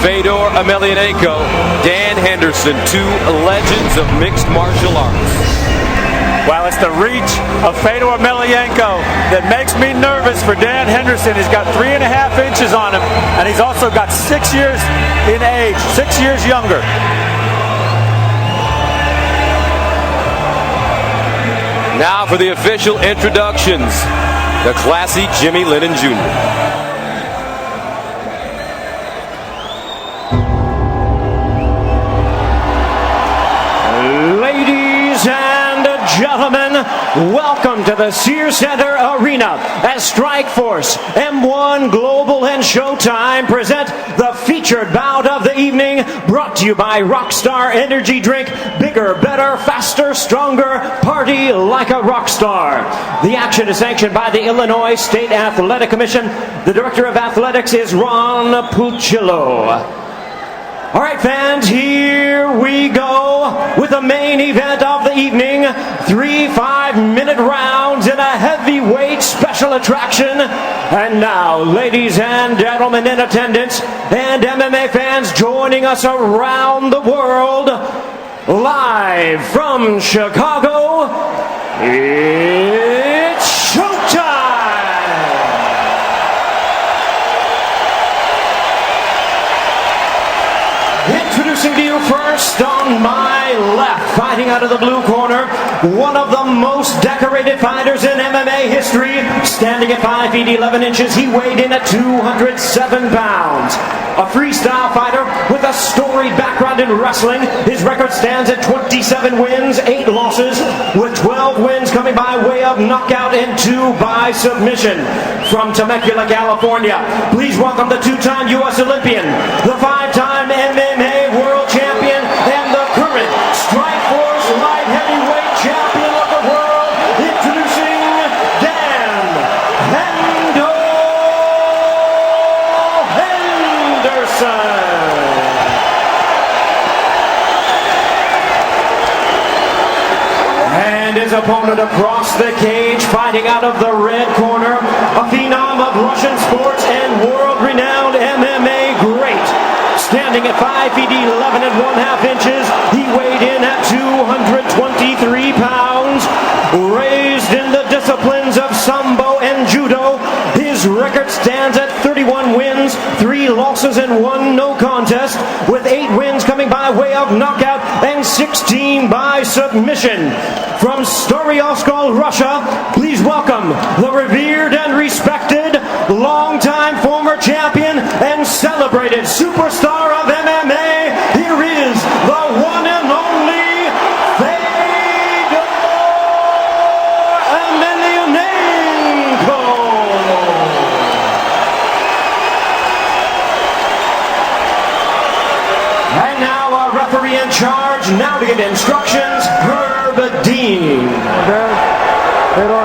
Fedor Emelianenko, Dan Henderson, two legends of mixed martial arts. Well, it's the reach of Fedor Emelianenko that makes me nervous for Dan Henderson. He's got 3.5 inches on him, and he's also got 6 years in age, 6 years younger. Now for the official introductions, the classy Jimmy Lennon Jr. Gentlemen, welcome to the Sears Center Arena as Strikeforce, M1 Global and Showtime present the featured bout of the evening, brought to you by Rockstar Energy Drink. Bigger, better, faster, stronger, party like a rock star. The action is sanctioned by the Illinois State Athletic Commission. The Director of Athletics is Ron Puccillo. All right, fans, here we go with the main event of the evening. 3 5-minute rounds in a heavyweight special attraction. And now, ladies and gentlemen in attendance and MMA fans joining us around the world, live from Chicago, it's showtime! Introducing to you first on my left, fighting out of the blue corner, one of the most decorated fighters in MMA history, standing at 5 feet 11 inches, he weighed in at 207 pounds. A freestyle fighter with a storied background in wrestling, his record stands at 27 wins, 8 losses, with 12 wins coming by way of knockout and 2 by submission. From Temecula, California, please welcome the 2-time U.S. Olympian, the 5-time MMA World Champion, and the current Strikeforce Light Heavyweight Champion of the world, introducing Dan Henderson. And his opponent across the cage, fighting out of the red corner, a phenom of Russian sports and world-renowned MMA great. Standing at 5 feet 11 and 1/2 inches, he weighed in at 223 pounds. Raised in the disciplines of Sambo and Judo, his record stands at 31 wins, 3 losses and 1 no contest, with 8 wins coming by way of knockout and 16 by submission. From Storyovskol, Russia, please welcome the revered and respected, longtime former champion and celebrated superstar of MMA. Here is the one and only Fedor Emelianenko. And now our referee in charge, now to give instructions, Dean. Fedor.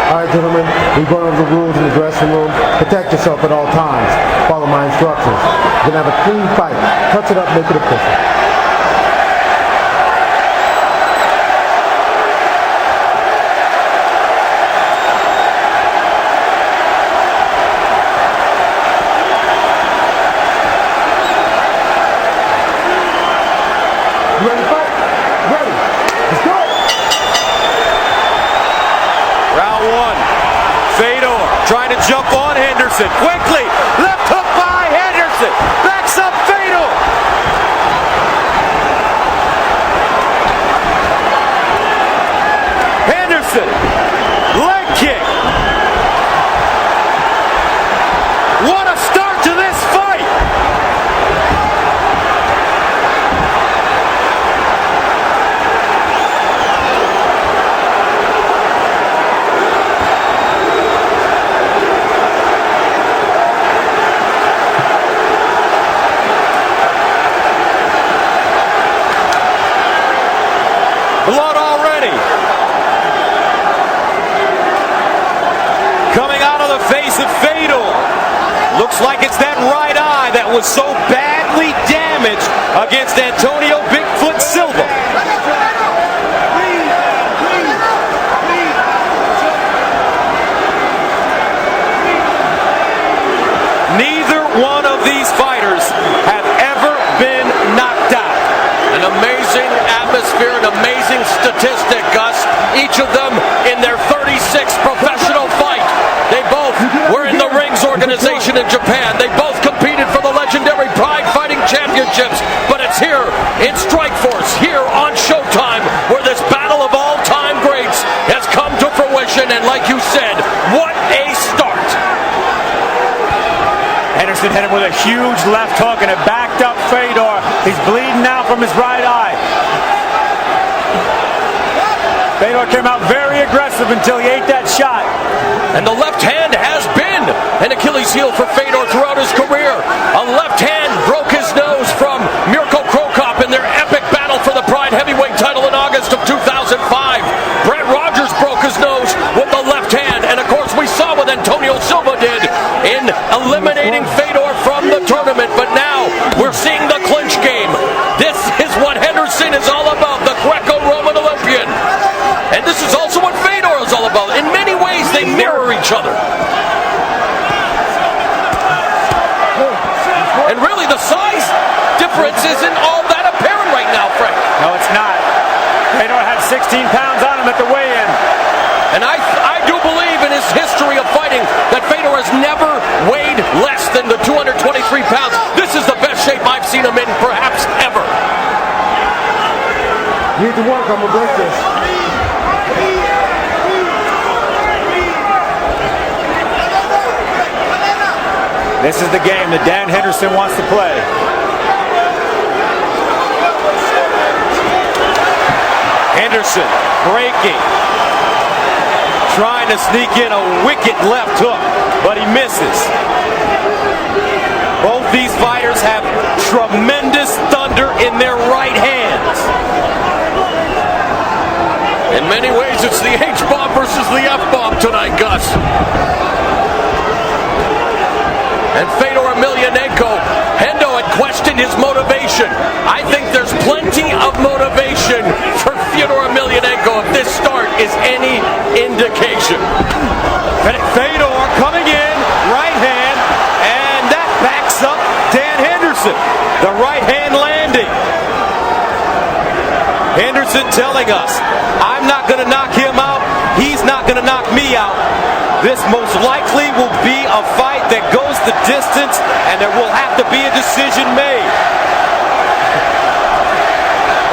All right, gentlemen, we've gone over the rules in the dressing room. Protect yourself at all times. Follow my instructions. We're going to have a clean fight. Touch it up, make it official. You ready to fight? Ready. Let's go. Round 1. Fedor trying to jump on Henderson. Quickly. Left hook by Henderson. Backs up Fedor. Henderson. Leg kick. What a start to this fight. Blood already. Coming out of the face of Fedor. Looks like it's that right eye that was so badly damaged against Antonio Bigfoot Silva. Neither one of Japan. They both competed for the legendary Pride Fighting Championships, but it's here in Strikeforce, here on Showtime, where this battle of all-time greats has come to fruition, and like you said, what a start. Henderson hit him with a huge left hook, and it backed up Fedor. He's bleeding now from his right eye. Fedor came out very aggressive until he ate that shot. And the left hand has been an Achilles heel for Fedor throughout his career. A left hand broke his nose from Mirko Krokop in their epic battle for the Pride Heavyweight title in August of 2005. Brett Rogers broke his nose with the left hand. And of course we saw what Antonio Silva did in eliminating Fedor from the tournament. But now we're seeing the clinch game. This is what Henderson is all about, the Greco-Roman Olympian. And this is also what Fedor is all about. In many ways, they mirror each other. And really, the size difference isn't all that apparent right now, Frank. No, it's not. Fedor had 16 pounds on him at the weigh-in. And I do believe in his history of fighting that Fedor has never weighed less than the 223 pounds. This is the best shape I've seen him in, perhaps ever. You need to work, I'm gonna break this. This is the game that Dan Henderson wants to play. Henderson breaking, trying to sneak in a wicked left hook, but he misses. Both these fighters have tremendous thunder in their right hands. In many ways, it's the H-bomb versus the F-bomb tonight, Gus. And Fedor Emelianenko, Hendo had questioned his motivation. I think there's plenty of motivation for Fedor Emelianenko if this start is any indication. Fedor coming in, right hand, and that backs up Dan Henderson. The right hand landing. Henderson telling us, I'm not going to knock him out. He's not going to knock me out. This most likely will be a fight that goes the distance, and there will have to be a decision made.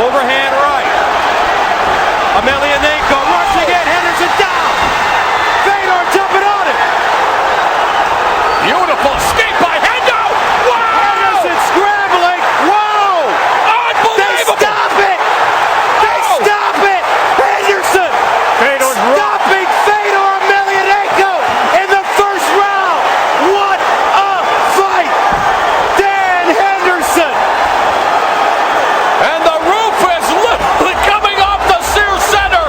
Overhand right. Emelianenko rushing in. Henderson down. Fedor jumping on it. Beautiful escape by Hendo. Wow! Henderson scrambling. Whoa! Unbelievable! They stop it! They stop it! Henderson Fedor's stopping Fedor Emelianenko in the first round. What a fight! Dan Henderson. And the roof is literally coming off the Sears Center.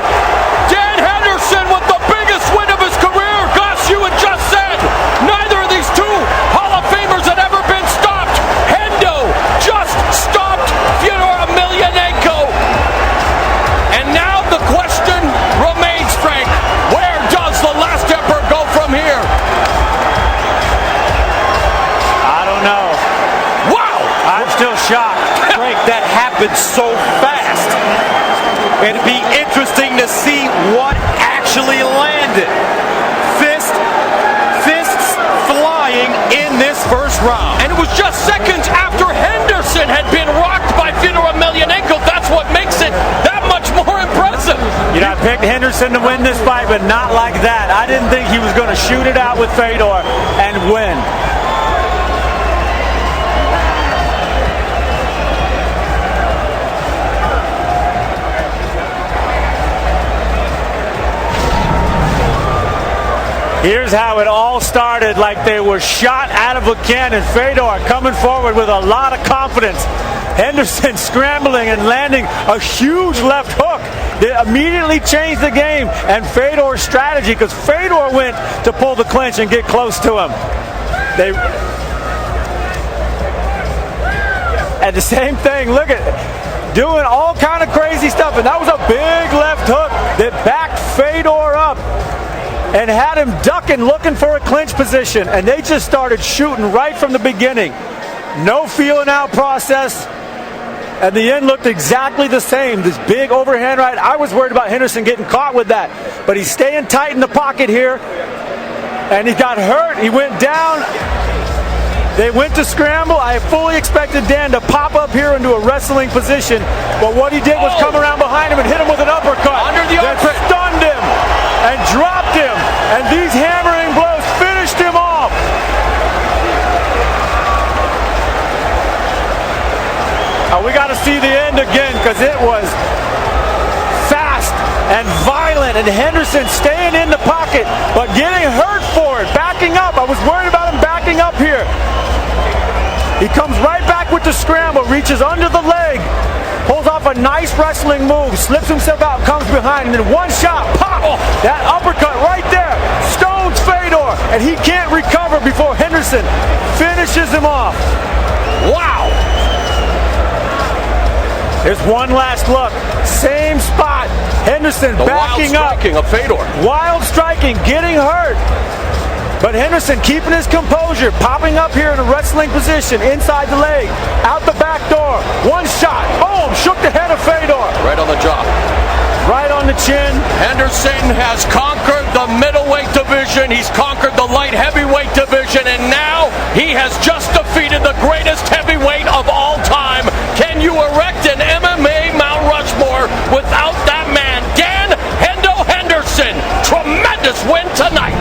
Dan Henderson with the biggest win of his career. Gus, you had just said neither of these two Hall of Famers had ever been stopped. Hendo just stopped Fedor Emelianenko. And now the question remains, Frank, where does the last emperor go from here? I don't know. Wow! I'm still shocked. Frank, that happened so fast. It'd be interesting to see what actually landed. Fists flying in this first round. And it was just seconds after Henderson had been rocked by Fedor Emelianenko. That's what makes it that much more impressive. You know, I picked Henderson to win this fight, but not like that. I didn't think he was going to shoot it out with Fedor and win. Here's how it all started, like they were shot out of a cannon. Fedor coming forward with a lot of confidence. Henderson scrambling and landing a huge left hook that immediately changed the game and Fedor's strategy, because Fedor went to pull the clinch and get close to him. And the same thing, look at doing all kind of crazy stuff, and that was a big left hook that backed Fedor up and had him ducking, looking for a clinch position, and they just started shooting right from the beginning. No feeling out process, and the end looked exactly the same. This big overhand right. I was worried about Henderson getting caught with that, but he's staying tight in the pocket here, and he got hurt. He went down. They went to scramble. I fully expected Dan to pop up here into a wrestling position, but what he did was come around behind him and hit him with an uppercut. Under the that armpit. stunned him and dropped him, and these hammering blows finished him off. We got to see the end again because it was fast and violent, and Henderson staying in the pocket but getting hurt for it, backing up. I was worried about him backing up here. He comes right back with the scramble, reaches under the leg, pulls off a nice wrestling move, slips himself out, comes behind, and then one shot, pop! Oh, that uppercut right there stones Fedor, and he can't recover before Henderson finishes him off. Wow! Here's one last look. Same spot. Henderson backing up. Wild striking of Fedor. Wild striking, getting hurt. But Henderson keeping his composure, popping up here in a wrestling position, inside the leg, out the back door. One shot, boom, shook the head of Fedor. Right on the jaw. Right on the chin. Henderson has conquered the middleweight division. He's conquered the light heavyweight division, and now he has just defeated the greatest heavyweight of all time. Can you erect an MMA Mount Rushmore without that man, Dan Henderson? Tremendous win tonight.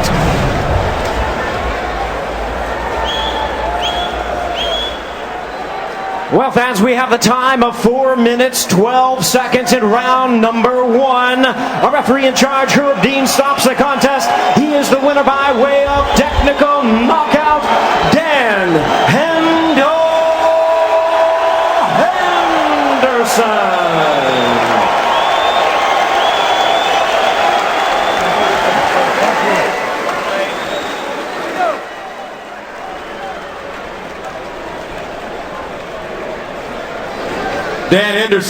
Well, fans, we have the time of 4 minutes, 12 seconds in round number 1. Our referee in charge, Herb Dean, stops the contest. He is the winner by way of technical knockout, Dan Henderson. Dan Henderson.